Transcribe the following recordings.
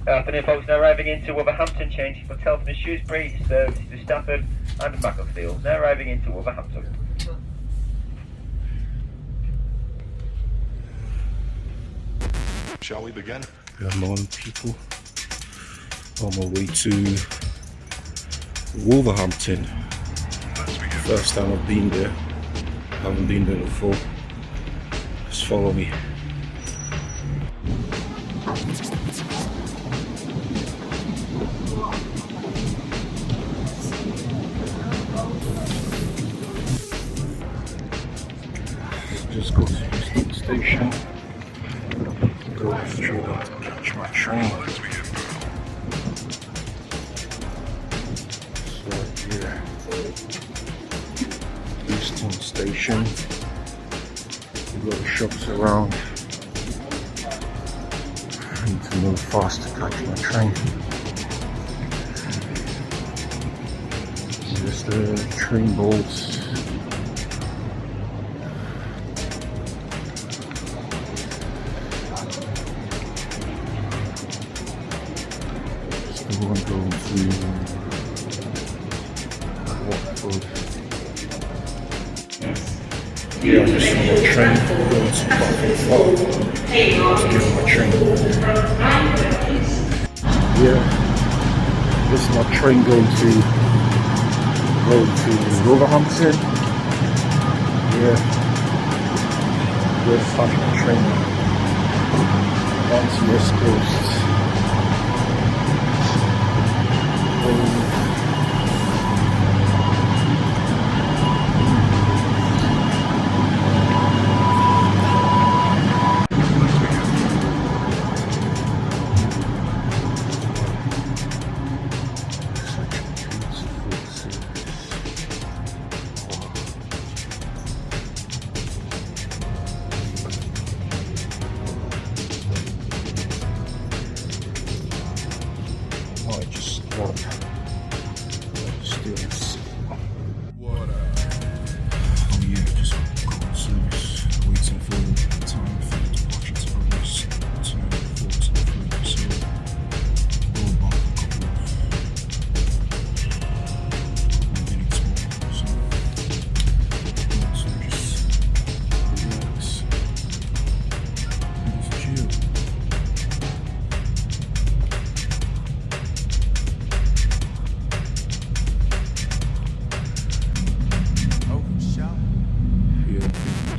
Afternoon folks, now arriving into Wolverhampton, changing for Telford and Shrewsbury, services to Stafford and Macclesfield. Now arriving into Wolverhampton. Shall we begin? Good morning, people. On my way to Wolverhampton. First time I've been there. Haven't been there before. Just follow me. Just go to Euston station. Go straight up to catch my train. So here, Euston station. We've got the shops around. I need to move fast to catch my train. Here's the train bolts. Still going to Watford. Yeah, I'm just on the train going to Buffalo. Just getting my train. Yeah, this is my train going to Wolverhampton. Yeah, we're catching my train on to West Coast. I just got students. Oh yeah, just got service waiting for time for the departure to progress to 4 so we'll back a couple of minutes more, so just relax and just chill.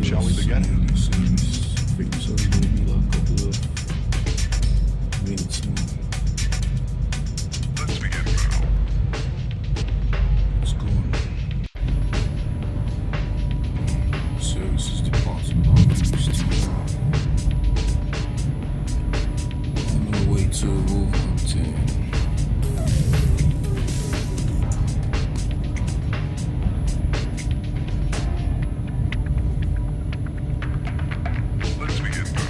Shall we begin? I think so. Maybe like a couple of minutes more. Let's begin now. Let's go on. Services departing London Euston. On the way to Wolverhampton. Let's begin now.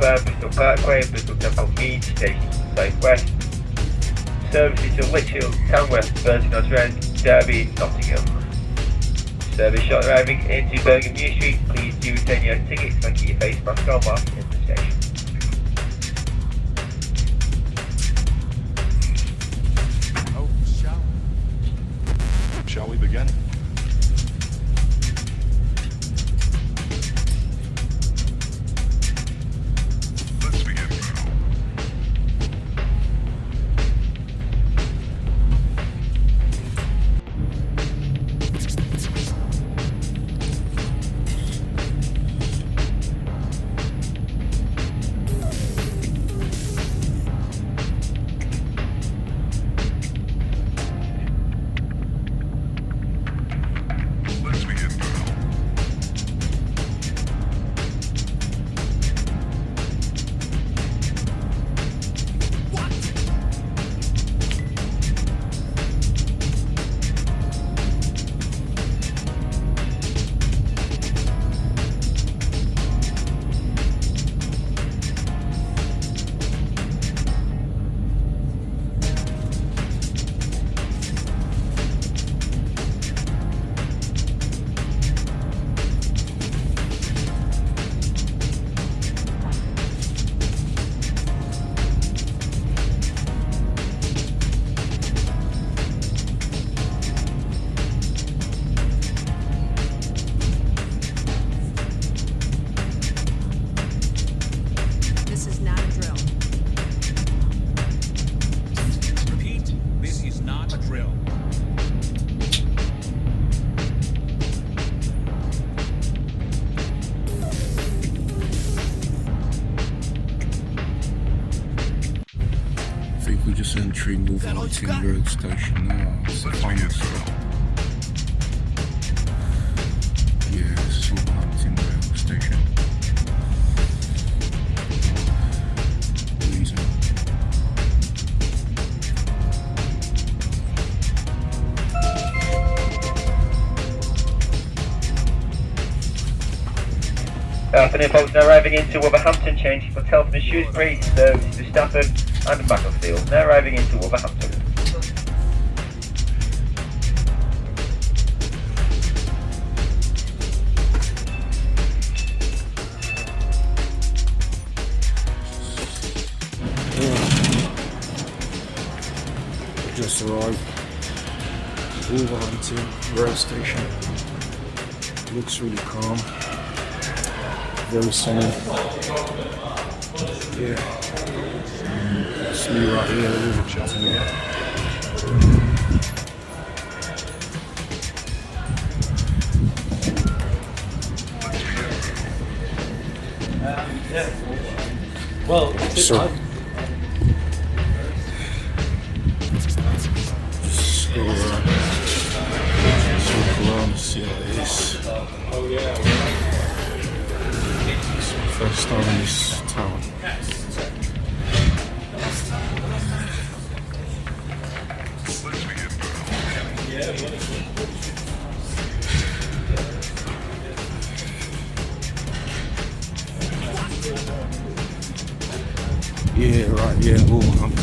Fair, Bristol Parkway, Bristol Temple Mead, station to the southwest. Services to Lichfield, Tamworth, Burton-on-Trent, Derby, Nottingham. Service short arriving into Birmingham New Street, please do return your tickets and keep your face mask on whilst in the station. Oh, shall we begin? Let's begin. Let's begin. This is not a drill. Repeat, this is not a drill. I think we're just entering Wolverhampton Road Station now. It's the final stop. Yeah, this is Wolverhampton Road Station. Easy. Afternoon folks, now arriving into Wolverhampton, changing for Telford and Shrewsbury, services to Stafford and Macclesfield. Now arriving into Wolverhampton. Just arrived. Wolverhampton Road Station. Looks really calm. Very sunny. Yeah. It's me right here, Wolverhampton. Well, So, just go around. Just walk around, see how it is. It's my first time in this town. Yeah, right, yeah, Wolverhampton.